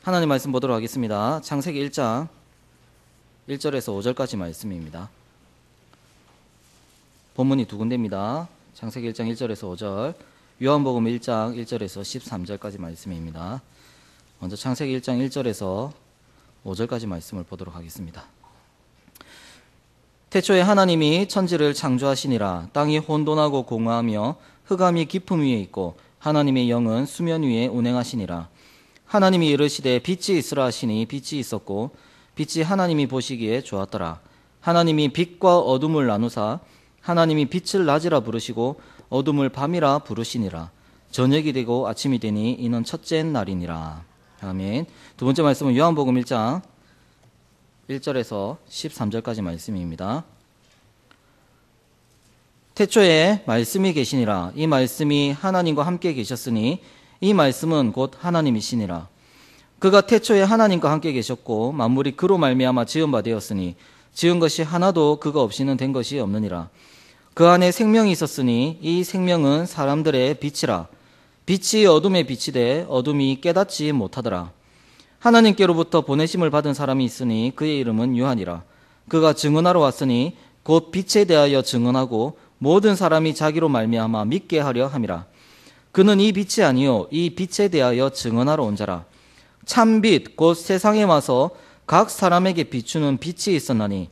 하나님 말씀 보도록 하겠습니다. 창세기 1장 1절에서 5절까지 말씀입니다. 본문이 두 군데입니다. 창세기 1장 1절에서 5절, 요한복음 1장 1절에서 13절까지 말씀입니다. 먼저 창세기 1장 1절에서 5절까지 말씀을 보도록 하겠습니다. 태초에 하나님이 천지를 창조하시니라. 땅이 혼돈하고 공허하며 흑암이 깊음 위에 있고 하나님의 영은 수면 위에 운행하시니라. 하나님이 이르시되 빛이 있으라 하시니 빛이 있었고 빛이 하나님이 보시기에 좋았더라. 하나님이 빛과 어둠을 나누사 하나님이 빛을 낮이라 부르시고 어둠을 밤이라 부르시니라. 저녁이 되고 아침이 되니 이는 첫째 날이니라. 아멘. 두 번째 말씀은 요한복음 1장 1절에서 13절까지 말씀입니다. 태초에 말씀이 계시니라. 이 말씀이 하나님과 함께 계셨으니 이 말씀은 곧 하나님이시니라. 그가 태초에 하나님과 함께 계셨고 만물이 그로 말미암아 지은 바 되었으니 지은 것이 하나도 그가 없이는 된 것이 없느니라. 그 안에 생명이 있었으니 이 생명은 사람들의 빛이라. 빛이 어둠에 비치되 어둠이 깨닫지 못하더라. 하나님께로부터 보내심을 받은 사람이 있으니 그의 이름은 요한이라. 그가 증언하러 왔으니 곧 빛에 대하여 증언하고 모든 사람이 자기로 말미암아 믿게 하려 함이라. 그는 이 빛이 아니요 이 빛에 대하여 증언하러 온 자라. 참빛 곧 세상에 와서 각 사람에게 비추는 빛이 있었나니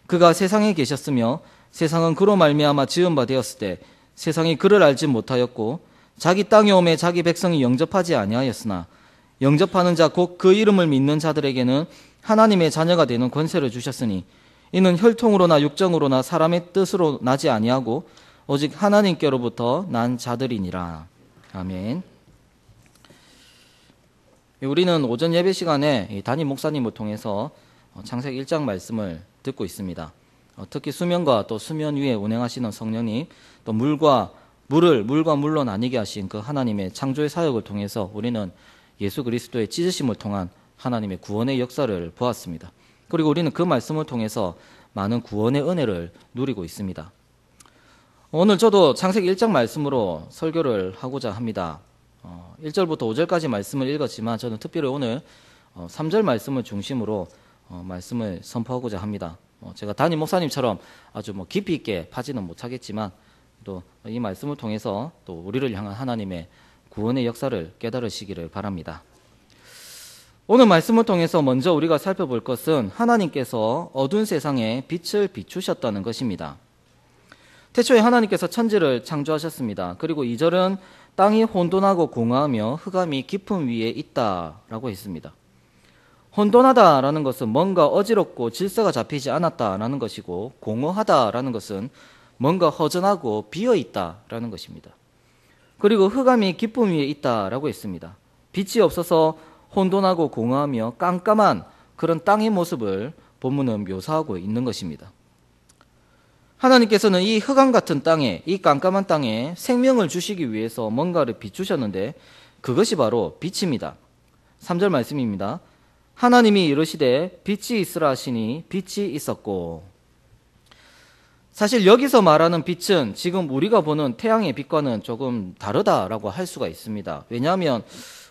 그가 세상에 계셨으며 세상은 그로 말미암아 지은 바 되었을 때 세상이 그를 알지 못하였고 자기 땅에 오매 자기 백성이 영접하지 아니하였으나 영접하는 자 곧 그 이름을 믿는 자들에게는 하나님의 자녀가 되는 권세를 주셨으니 이는 혈통으로나 육정으로나 사람의 뜻으로 나지 아니하고 오직 하나님께로부터 난 자들이니라. 아멘. 우리는 오전 예배 시간에 담임 목사님을 통해서 창세기 1장 말씀을 듣고 있습니다. 특히 수면과 또 수면 위에 운행하시는 성령님, 또 물과 물로 나뉘게 하신 그 하나님의 창조의 사역을 통해서 우리는 예수 그리스도의 찢으심을 통한 하나님의 구원의 역사를 보았습니다. 그리고 우리는 그 말씀을 통해서 많은 구원의 은혜를 누리고 있습니다. 오늘 저도 창세기 1장 말씀으로 설교를 하고자 합니다. 1절부터 5절까지 말씀을 읽었지만 저는 특별히 오늘 3절 말씀을 중심으로 말씀을 선포하고자 합니다. 제가 담임 목사님처럼 아주 깊이 있게 파지는 못하겠지만 또 이 말씀을 통해서 또 우리를 향한 하나님의 구원의 역사를 깨달으시기를 바랍니다. 오늘 말씀을 통해서 먼저 우리가 살펴볼 것은 하나님께서 어두운 세상에 빛을 비추셨다는 것입니다. 태초에 하나님께서 천지를 창조하셨습니다. 그리고 2절은 땅이 혼돈하고 공허하며 흑암이 깊음 위에 있다라고 했습니다. 혼돈하다라는 것은 뭔가 어지럽고 질서가 잡히지 않았다라는 것이고 공허하다라는 것은 뭔가 허전하고 비어있다라는 것입니다. 그리고 흑암이 깊음 위에 있다라고 했습니다. 빛이 없어서 혼돈하고 공허하며 깜깜한 그런 땅의 모습을 본문은 묘사하고 있는 것입니다. 하나님께서는 이 흑암 같은 땅에, 이 깜깜한 땅에 생명을 주시기 위해서 뭔가를 비추셨는데 그것이 바로 빛입니다. 3절 말씀입니다. 하나님이 이르시되 빛이 있으라 하시니 빛이 있었고. 사실 여기서 말하는 빛은 지금 우리가 보는 태양의 빛과는 조금 다르다라고 할 수가 있습니다. 왜냐하면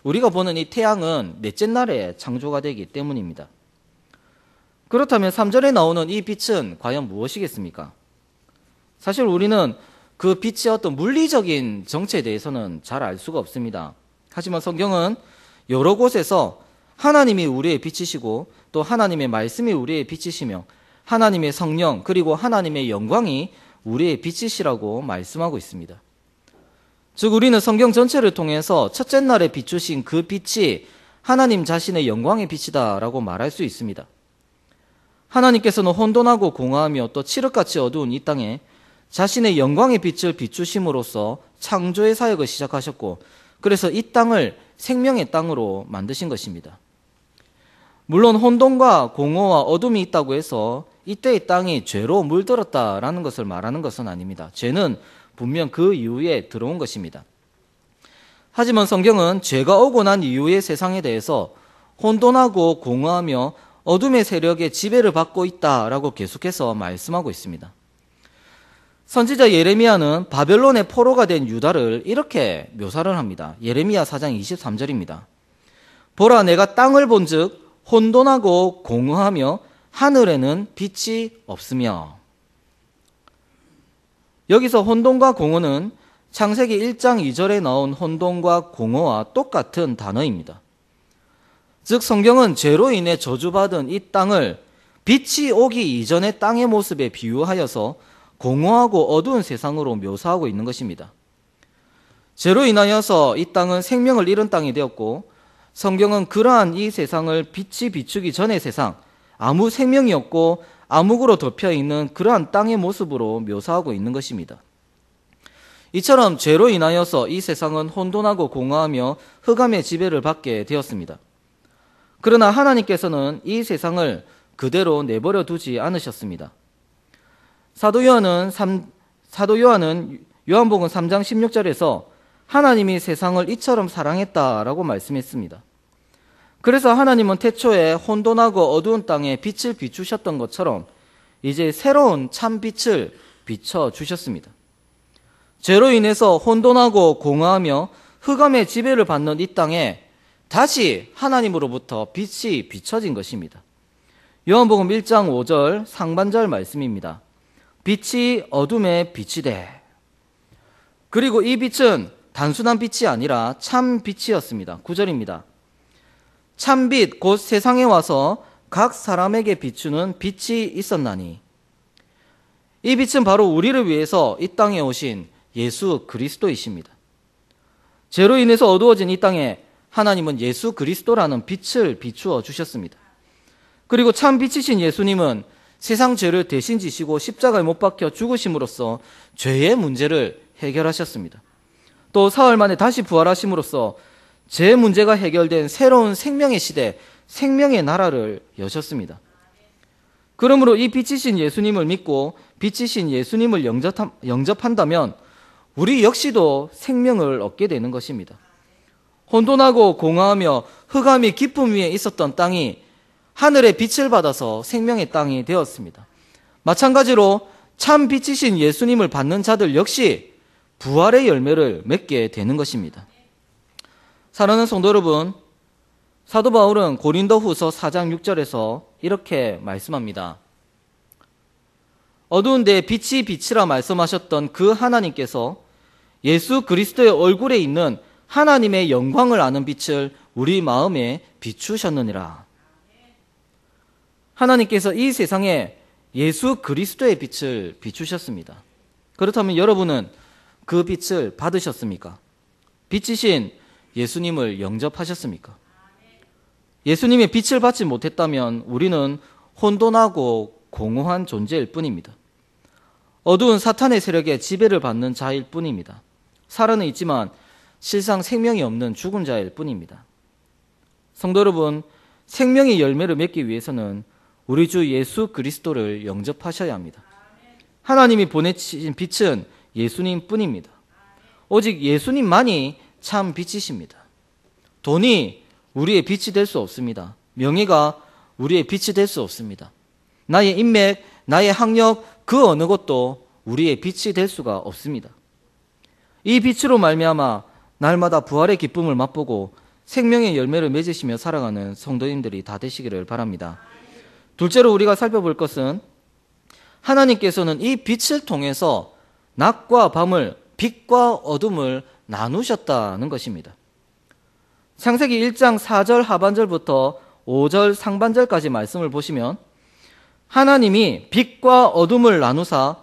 우리가 보는 이 태양은 넷째 날에 창조가 되기 때문입니다. 그렇다면 3절에 나오는 이 빛은 과연 무엇이겠습니까? 사실 우리는 그 빛의 어떤 물리적인 정체에 대해서는 잘 알 수가 없습니다. 하지만 성경은 여러 곳에서 하나님이 우리의 빛이시고 또 하나님의 말씀이 우리의 빛이시며 하나님의 성령 그리고 하나님의 영광이 우리의 빛이시라고 말씀하고 있습니다. 즉 우리는 성경 전체를 통해서 첫째 날에 비추신 그 빛이 하나님 자신의 영광의 빛이다라고 말할 수 있습니다. 하나님께서는 혼돈하고 공허하며 또 칠흑같이 어두운 이 땅에 자신의 영광의 빛을 비추심으로써 창조의 사역을 시작하셨고 그래서 이 땅을 생명의 땅으로 만드신 것입니다. 물론 혼돈과 공허와 어둠이 있다고 해서 이때의 땅이 죄로 물들었다라는 것을 말하는 것은 아닙니다. 죄는 분명 그 이후에 들어온 것입니다. 하지만 성경은 죄가 오고 난 이후의 세상에 대해서 혼돈하고 공허하며 어둠의 세력의 지배를 받고 있다라고 계속해서 말씀하고 있습니다. 선지자 예레미야는 바벨론의 포로가 된 유다를 이렇게 묘사를 합니다. 예레미야 4장 23절입니다. 보라, 내가 땅을 본즉 혼돈하고 공허하며 하늘에는 빛이 없으며. 여기서 혼돈과 공허는 창세기 1장 2절에 나온 혼돈과 공허와 똑같은 단어입니다. 즉 성경은 죄로 인해 저주받은 이 땅을 빛이 오기 이전의 땅의 모습에 비유하여서 공허하고 어두운 세상으로 묘사하고 있는 것입니다. 죄로 인하여서 이 땅은 생명을 잃은 땅이 되었고, 성경은 그러한 이 세상을 빛이 비추기 전의 세상, 아무 생명이 없고 암흑으로 덮여있는 그러한 땅의 모습으로 묘사하고 있는 것입니다. 이처럼 죄로 인하여서 이 세상은 혼돈하고 공허하며 흑암의 지배를 받게 되었습니다. 그러나 하나님께서는 이 세상을 그대로 내버려 두지 않으셨습니다. 사도 요한은 요한복음 3장 16절에서 하나님이 세상을 이처럼 사랑했다라고 말씀했습니다. 그래서 하나님은 태초에 혼돈하고 어두운 땅에 빛을 비추셨던 것처럼 이제 새로운 참 빛을 비춰주셨습니다. 죄로 인해서 혼돈하고 공허하며 흑암의 지배를 받는 이 땅에 다시 하나님으로부터 빛이 비춰진 것입니다. 요한복음 1장 5절 상반절 말씀입니다. 빛이 어둠에 빛이 돼. 그리고 이 빛은 단순한 빛이 아니라 참 빛이었습니다. 9절입니다. 참 빛 곧 세상에 와서 각 사람에게 비추는 빛이 있었나니. 이 빛은 바로 우리를 위해서 이 땅에 오신 예수 그리스도이십니다. 죄로 인해서 어두워진 이 땅에 하나님은 예수 그리스도라는 빛을 비추어 주셨습니다. 그리고 참 빛이신 예수님은 세상 죄를 대신 지시고 십자가에 못 박혀 죽으심으로써 죄의 문제를 해결하셨습니다. 또 사흘 만에 다시 부활하심으로써 죄 문제가 해결된 새로운 생명의 시대, 생명의 나라를 여셨습니다. 그러므로 이 빛이신 예수님을 믿고 빛이신 예수님을 영접한다면 우리 역시도 생명을 얻게 되는 것입니다. 혼돈하고 공허하며 흑암이 깊음 위에 있었던 땅이 하늘의 빛을 받아서 생명의 땅이 되었습니다. 마찬가지로 참 빛이신 예수님을 받는 자들 역시 부활의 열매를 맺게 되는 것입니다. 사랑하는 성도 여러분, 사도 바울은 고린도후서 4장 6절에서 이렇게 말씀합니다. 어두운 데에 빛이 빛이라 말씀하셨던 그 하나님께서 예수 그리스도의 얼굴에 있는 하나님의 영광을 아는 빛을 우리 마음에 비추셨느니라. 하나님께서 이 세상에 예수 그리스도의 빛을 비추셨습니다. 그렇다면 여러분은 그 빛을 받으셨습니까? 빛이신 예수님을 영접하셨습니까? 예수님의 빛을 받지 못했다면 우리는 혼돈하고 공허한 존재일 뿐입니다. 어두운 사탄의 세력에 지배를 받는 자일 뿐입니다. 살아는 있지만 실상 생명이 없는 죽은 자일 뿐입니다. 성도 여러분, 생명의 열매를 맺기 위해서는 우리 주 예수 그리스도를 영접하셔야 합니다. 하나님이 보내신 빛은 예수님 뿐입니다. 오직 예수님만이 참 빛이십니다. 돈이 우리의 빛이 될 수 없습니다. 명예가 우리의 빛이 될 수 없습니다. 나의 인맥, 나의 학력, 그 어느 것도 우리의 빛이 될 수가 없습니다. 이 빛으로 말미암아 날마다 부활의 기쁨을 맛보고 생명의 열매를 맺으시며 살아가는 성도님들이 다 되시기를 바랍니다. 둘째로 우리가 살펴볼 것은 하나님께서는 이 빛을 통해서 낮과 밤을, 빛과 어둠을 나누셨다는 것입니다. 창세기 1장 4절 하반절부터 5절 상반절까지 말씀을 보시면 하나님이 빛과 어둠을 나누사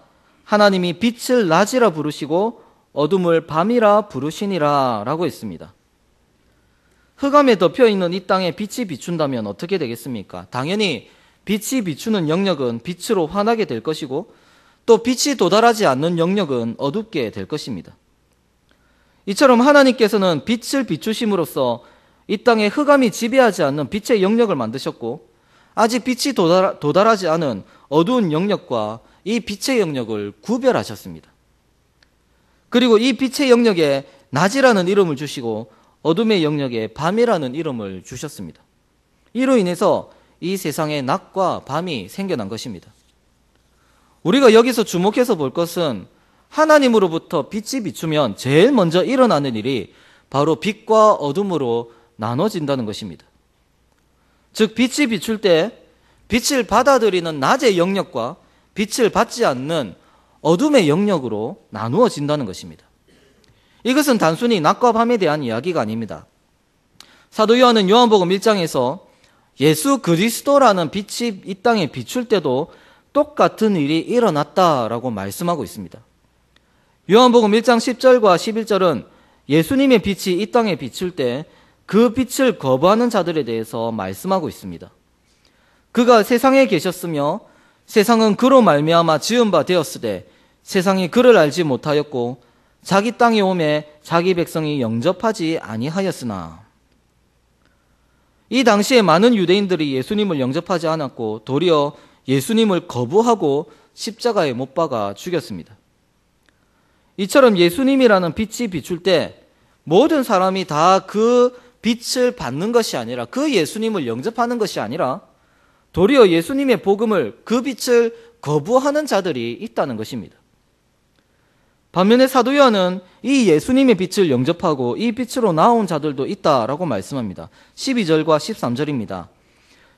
하나님이 빛을 낮이라 부르시고 어둠을 밤이라 부르시니라 라고 했습니다. 흑암에 덮여있는 이 땅에 빛이 비춘다면 어떻게 되겠습니까? 당연히 빛이 비추는 영역은 빛으로 환하게 될 것이고 또 빛이 도달하지 않는 영역은 어둡게 될 것입니다. 이처럼 하나님께서는 빛을 비추심으로써 이 땅에 흑암이 지배하지 않는 빛의 영역을 만드셨고 아직 빛이 도달하지 않은 어두운 영역과 이 빛의 영역을 구별하셨습니다. 그리고 이 빛의 영역에 낮이라는 이름을 주시고 어둠의 영역에 밤이라는 이름을 주셨습니다. 이로 인해서 이 세상에 낮과 밤이 생겨난 것입니다. 우리가 여기서 주목해서 볼 것은 하나님으로부터 빛이 비추면 제일 먼저 일어나는 일이 바로 빛과 어둠으로 나눠진다는 것입니다. 즉 빛이 비출 때 빛을 받아들이는 낮의 영역과 빛을 받지 않는 어둠의 영역으로 나누어진다는 것입니다. 이것은 단순히 낮과 밤에 대한 이야기가 아닙니다. 사도 요한은 요한복음 1장에서 예수 그리스도라는 빛이 이 땅에 비출 때도 똑같은 일이 일어났다라고 말씀하고 있습니다. 요한복음 1장 10절과 11절은 예수님의 빛이 이 땅에 비출 때 그 빛을 거부하는 자들에 대해서 말씀하고 있습니다. 그가 세상에 계셨으며 세상은 그로 말미암아 지은 바 되었으되 세상이 그를 알지 못하였고 자기 땅에 오매 자기 백성이 영접하지 아니하였으나. 이 당시에 많은 유대인들이 예수님을 영접하지 않았고 도리어 예수님을 거부하고 십자가에 못 박아 죽였습니다. 이처럼 예수님이라는 빛이 비출 때 모든 사람이 다 그 빛을 받는 것이 아니라, 그 예수님을 영접하는 것이 아니라 도리어 예수님의 복음을, 그 빛을 거부하는 자들이 있다는 것입니다. 반면에 사도 요한은 이 예수님의 빛을 영접하고 이 빛으로 나온 자들도 있다라고 말씀합니다. 12절과 13절입니다.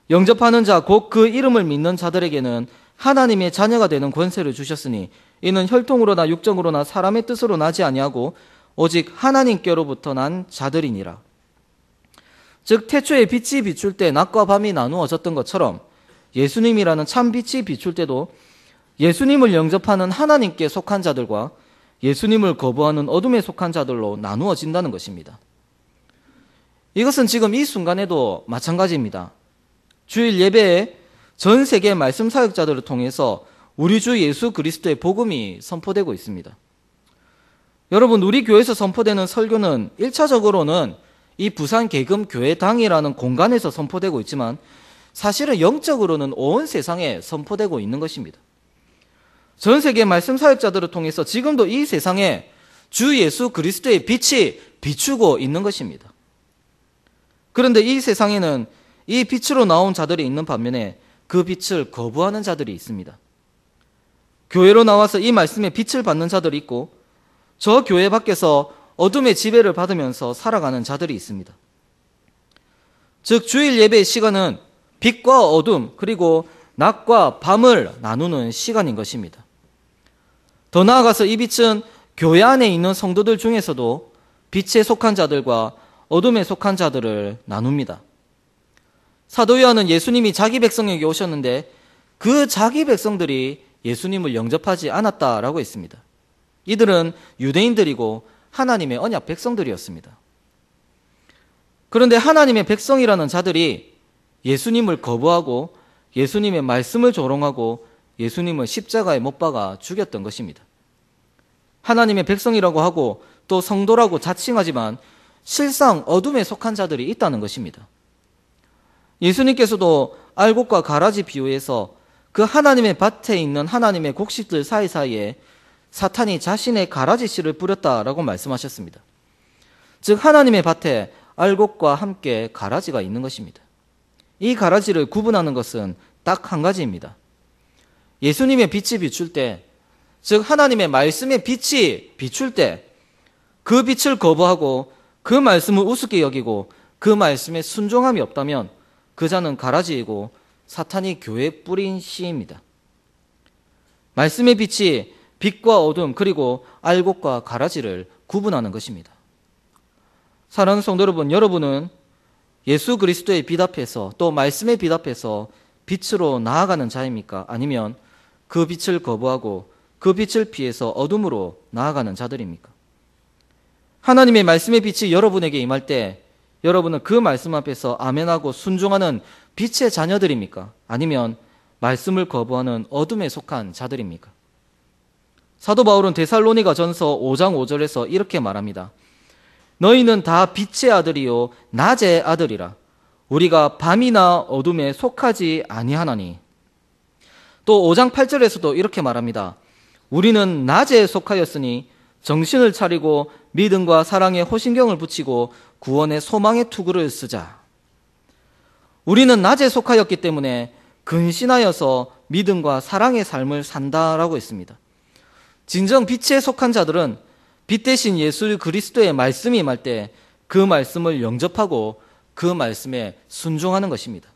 영접하는 자 곧 그 이름을 믿는 자들에게는 하나님의 자녀가 되는 권세를 주셨으니 이는 혈통으로나 육정으로나 사람의 뜻으로 나지 아니하고 오직 하나님께로부터 난 자들이니라. 즉 태초에 빛이 비출 때 낮과 밤이 나누어졌던 것처럼 예수님이라는 참 빛이 비출 때도 예수님을 영접하는 하나님께 속한 자들과 예수님을 거부하는 어둠에 속한 자들로 나누어진다는 것입니다. 이것은 지금 이 순간에도 마찬가지입니다. 주일 예배에 전 세계 말씀 사역자들을 통해서 우리 주 예수 그리스도의 복음이 선포되고 있습니다. 여러분, 우리 교회에서 선포되는 설교는 1차적으로는 이 부산 계금 교회당이라는 공간에서 선포되고 있지만 사실은 영적으로는 온 세상에 선포되고 있는 것입니다. 전 세계 말씀 사역자들을 통해서 지금도 이 세상에 주 예수 그리스도의 빛이 비추고 있는 것입니다. 그런데 이 세상에는 이 빛으로 나온 자들이 있는 반면에 그 빛을 거부하는 자들이 있습니다. 교회로 나와서 이 말씀의 빛을 받는 자들이 있고 저 교회 밖에서 어둠의 지배를 받으면서 살아가는 자들이 있습니다. 즉 주일 예배의 시간은 빛과 어둠 그리고 낮과 밤을 나누는 시간인 것입니다. 더 나아가서 이 빛은 교회 안에 있는 성도들 중에서도 빛에 속한 자들과 어둠에 속한 자들을 나눕니다. 사도 요한은 예수님이 자기 백성에게 오셨는데 그 자기 백성들이 예수님을 영접하지 않았다라고 했습니다. 이들은 유대인들이고 하나님의 언약 백성들이었습니다. 그런데 하나님의 백성이라는 자들이 예수님을 거부하고 예수님의 말씀을 조롱하고 예수님을 십자가에 못 박아 죽였던 것입니다. 하나님의 백성이라고 하고 또 성도라고 자칭하지만 실상 어둠에 속한 자들이 있다는 것입니다. 예수님께서도 알곡과 가라지 비유에서 그 하나님의 밭에 있는 하나님의 곡식들 사이사이에 사탄이 자신의 가라지 씨를 뿌렸다라고 말씀하셨습니다. 즉 하나님의 밭에 알곡과 함께 가라지가 있는 것입니다. 이 가라지를 구분하는 것은 딱 한 가지입니다. 예수님의 빛이 비출 때, 즉 하나님의 말씀의 빛이 비출 때 그 빛을 거부하고 그 말씀을 우습게 여기고 그 말씀에 순종함이 없다면 그 자는 가라지이고 사탄이 교회에 뿌린 씨입니다. 말씀의 빛이 빛과 어둠 그리고 알곡과 가라지를 구분하는 것입니다. 사랑하는 성도 여러분, 여러분은 예수 그리스도의 빛 앞에서 또 말씀의 빛 앞에서 빛으로 나아가는 자입니까? 아니면 그 빛을 거부하고 그 빛을 피해서 어둠으로 나아가는 자들입니까? 하나님의 말씀의 빛이 여러분에게 임할 때 여러분은 그 말씀 앞에서 아멘하고 순종하는 빛의 자녀들입니까? 아니면 말씀을 거부하는 어둠에 속한 자들입니까? 사도 바울은 데살로니가 전서 5장 5절에서 이렇게 말합니다. 너희는 다 빛의 아들이요 낮의 아들이라. 우리가 밤이나 어둠에 속하지 아니하나니. 또 5장 8절에서도 이렇게 말합니다. 우리는 낮에 속하였으니 정신을 차리고 믿음과 사랑에 호신경을 붙이고 구원의 소망의 투구를 쓰자. 우리는 낮에 속하였기 때문에 근신하여서 믿음과 사랑의 삶을 산다라고 했습니다. 진정 빛에 속한 자들은 빛 대신 예수 그리스도의 말씀이 임할 때 그 말씀을 영접하고 그 말씀에 순종하는 것입니다.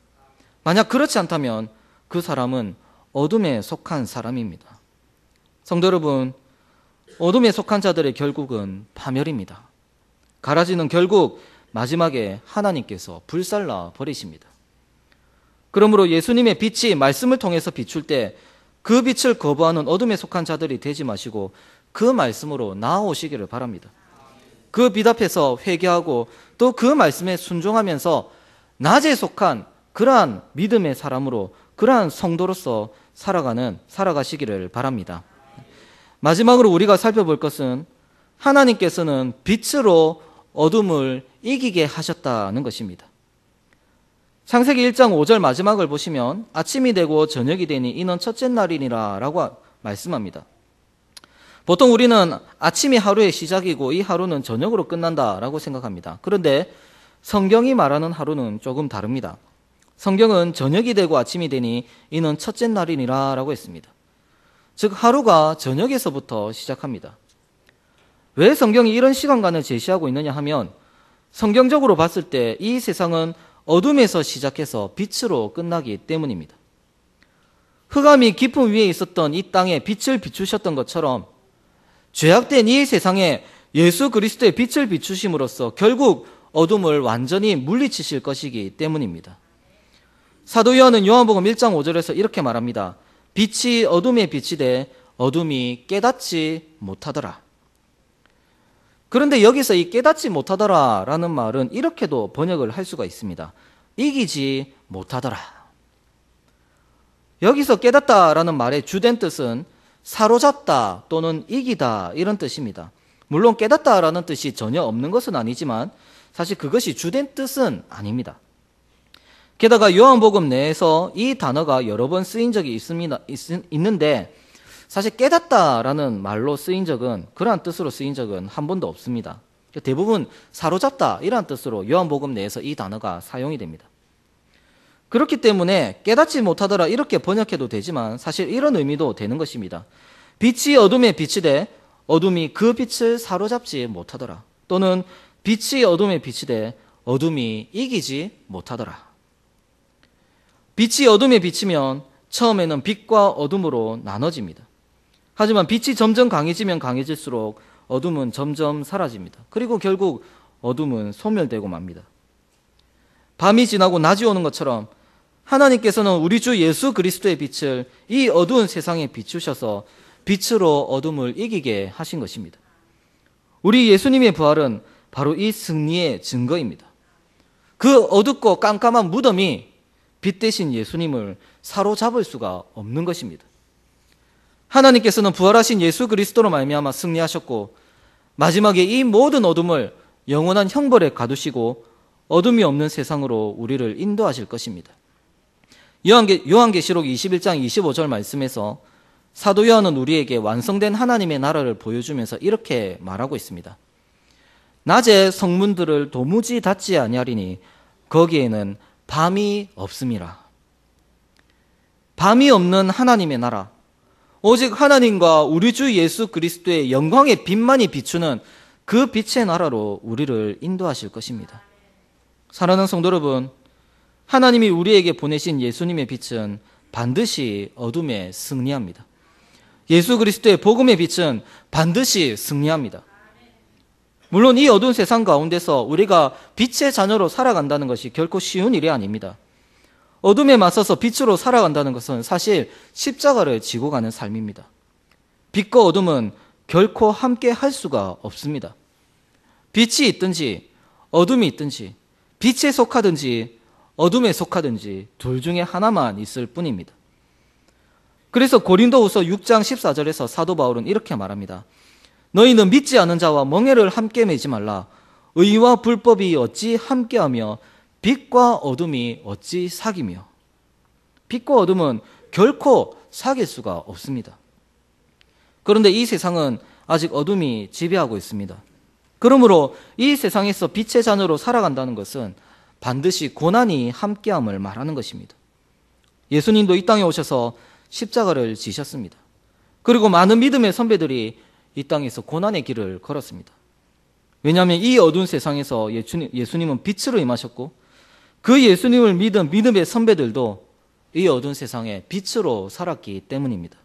만약 그렇지 않다면 그 사람은 어둠에 속한 사람입니다. 성도 여러분, 어둠에 속한 자들의 결국은 파멸입니다. 가라지는 결국 마지막에 하나님께서 불살라 버리십니다. 그러므로 예수님의 빛이 말씀을 통해서 비출 때 그 빛을 거부하는 어둠에 속한 자들이 되지 마시고 그 말씀으로 나아오시기를 바랍니다. 그 빛 앞에서 회개하고 또 그 말씀에 순종하면서 낮에 속한 그러한 믿음의 사람으로, 그러한 성도로서 살아가시기를 바랍니다. 마지막으로 우리가 살펴볼 것은 하나님께서는 빛으로 어둠을 이기게 하셨다는 것입니다. 창세기 1장 5절 마지막을 보시면 아침이 되고 저녁이 되니 이는 첫째 날이니라 라고 말씀합니다. 보통 우리는 아침이 하루의 시작이고 이 하루는 저녁으로 끝난다라고 생각합니다. 그런데 성경이 말하는 하루는 조금 다릅니다. 성경은 저녁이 되고 아침이 되니 이는 첫째 날이니라 라고 했습니다. 즉 하루가 저녁에서부터 시작합니다. 왜 성경이 이런 시간관을 제시하고 있느냐 하면 성경적으로 봤을 때 이 세상은 어둠에서 시작해서 빛으로 끝나기 때문입니다. 흑암이 깊음 위에 있었던 이 땅에 빛을 비추셨던 것처럼 죄악된 이 세상에 예수 그리스도의 빛을 비추심으로써 결국 어둠을 완전히 물리치실 것이기 때문입니다. 사도 요한은 요한복음 1장 5절에서 이렇게 말합니다. 빛이 어둠에 비치되 어둠이 깨닫지 못하더라. 그런데 여기서 이 깨닫지 못하더라 라는 말은 이렇게도 번역을 할 수가 있습니다. 이기지 못하더라. 여기서 깨닫다라는 말의 주된 뜻은 사로잡다 또는 이기다 이런 뜻입니다. 물론 깨닫다라는 뜻이 전혀 없는 것은 아니지만 사실 그것이 주된 뜻은 아닙니다. 게다가 요한복음 내에서 이 단어가 여러 번 쓰인 적이 있는데 사실 깨닫다라는 말로 쓰인 적은, 그러한 뜻으로 쓰인 적은 한 번도 없습니다. 대부분 사로잡다 이러한 뜻으로 요한복음 내에서 이 단어가 사용이 됩니다. 그렇기 때문에 깨닫지 못하더라 이렇게 번역해도 되지만 사실 이런 의미도 되는 것입니다. 빛이 어둠에 비치되 어둠이 그 빛을 사로잡지 못하더라. 또는 빛이 어둠에 비치되 어둠이 이기지 못하더라. 빛이 어둠에 비치면 처음에는 빛과 어둠으로 나눠집니다. 하지만 빛이 점점 강해지면 강해질수록 어둠은 점점 사라집니다. 그리고 결국 어둠은 소멸되고 맙니다. 밤이 지나고 낮이 오는 것처럼 하나님께서는 우리 주 예수 그리스도의 빛을 이 어두운 세상에 비추셔서 빛으로 어둠을 이기게 하신 것입니다. 우리 예수님의 부활은 바로 이 승리의 증거입니다. 그 어둡고 깜깜한 무덤이 빛 대신 예수님을 사로잡을 수가 없는 것입니다. 하나님께서는 부활하신 예수 그리스도로 말미암아 승리하셨고 마지막에 이 모든 어둠을 영원한 형벌에 가두시고 어둠이 없는 세상으로 우리를 인도하실 것입니다. 요한계시록 21장 25절 말씀에서 사도 요한은 우리에게 완성된 하나님의 나라를 보여주면서 이렇게 말하고 있습니다. 낮에 성문들을 도무지 닫지 아니하리니 거기에는 밤이 없음이라. 밤이 없는 하나님의 나라, 오직 하나님과 우리 주 예수 그리스도의 영광의 빛만이 비추는 그 빛의 나라로 우리를 인도하실 것입니다. 사랑하는 성도 여러분, 하나님이 우리에게 보내신 예수님의 빛은 반드시 어둠에 승리합니다. 예수 그리스도의 복음의 빛은 반드시 승리합니다. 물론 이 어두운 세상 가운데서 우리가 빛의 자녀로 살아간다는 것이 결코 쉬운 일이 아닙니다. 어둠에 맞서서 빛으로 살아간다는 것은 사실 십자가를 지고 가는 삶입니다. 빛과 어둠은 결코 함께 할 수가 없습니다. 빛이 있든지 어둠이 있든지 빛에 속하든지 어둠에 속하든지 둘 중에 하나만 있을 뿐입니다. 그래서 고린도후서 6장 14절에서 사도 바울은 이렇게 말합니다. 너희는 믿지 않은 자와 멍에를 함께 매지 말라. 의와 불법이 어찌 함께하며 빛과 어둠이 어찌 사귀며. 빛과 어둠은 결코 사귈 수가 없습니다. 그런데 이 세상은 아직 어둠이 지배하고 있습니다. 그러므로 이 세상에서 빛의 자녀로 살아간다는 것은 반드시 고난이 함께함을 말하는 것입니다. 예수님도 이 땅에 오셔서 십자가를 지셨습니다. 그리고 많은 믿음의 선배들이 이 땅에서 고난의 길을 걸었습니다. 왜냐하면 이 어두운 세상에서 예수님은 빛으로 임하셨고 그 예수님을 믿은 믿음의 선배들도 이 어두운 세상에 빛으로 살았기 때문입니다.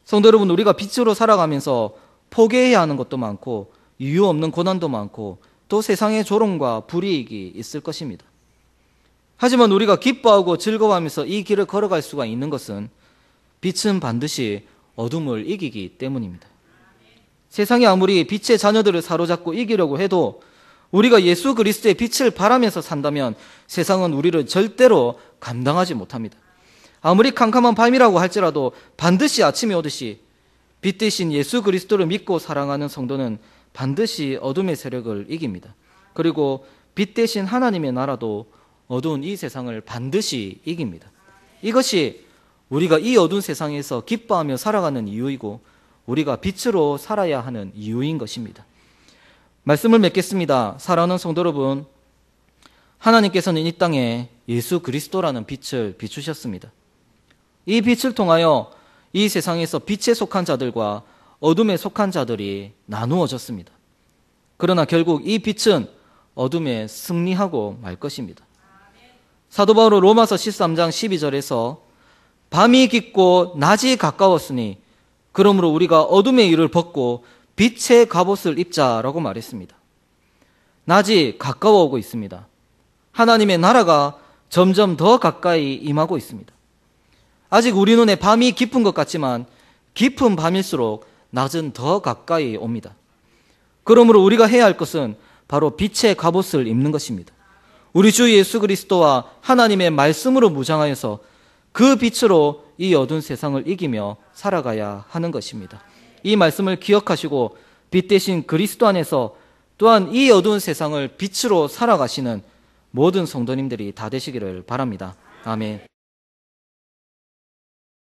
성도 여러분, 우리가 빛으로 살아가면서 포기해야 하는 것도 많고 이유 없는 고난도 많고 또 세상의 조롱과 불이익이 있을 것입니다. 하지만 우리가 기뻐하고 즐거워하면서 이 길을 걸어갈 수가 있는 것은 빛은 반드시 어둠을 이기기 때문입니다. 세상이 아무리 빛의 자녀들을 사로잡고 이기려고 해도 우리가 예수 그리스도의 빛을 바라면서 산다면 세상은 우리를 절대로 감당하지 못합니다. 아무리 캄캄한 밤이라고 할지라도 반드시 아침이 오듯이 빛 대신 예수 그리스도를 믿고 사랑하는 성도는 반드시 어둠의 세력을 이깁니다. 그리고 빛 대신 하나님의 나라도 어두운 이 세상을 반드시 이깁니다. 이것이 우리가 이 어두운 세상에서 기뻐하며 살아가는 이유이고 우리가 빛으로 살아야 하는 이유인 것입니다. 말씀을 맺겠습니다. 사랑하는 성도 여러분, 하나님께서는 이 땅에 예수 그리스도라는 빛을 비추셨습니다. 이 빛을 통하여 이 세상에서 빛에 속한 자들과 어둠에 속한 자들이 나누어졌습니다. 그러나 결국 이 빛은 어둠에 승리하고 말 것입니다. 사도 바울은 로마서 13장 12절에서 밤이 깊고 낮이 가까웠으니 그러므로 우리가 어둠의 일을 벗고 빛의 갑옷을 입자라고 말했습니다. 낮이 가까워 오고 있습니다. 하나님의 나라가 점점 더 가까이 임하고 있습니다. 아직 우리 눈에 밤이 깊은 것 같지만 깊은 밤일수록 낮은 더 가까이 옵니다. 그러므로 우리가 해야 할 것은 바로 빛의 갑옷을 입는 것입니다. 우리 주 예수 그리스도와 하나님의 말씀으로 무장하여서 그 빛으로 이 어두운 세상을 이기며 살아가야 하는 것입니다. 이 말씀을 기억하시고 빛 대신 그리스도 안에서 또한 이 어두운 세상을 빛으로 살아가시는 모든 성도님들이 다 되시기를 바랍니다. 아멘.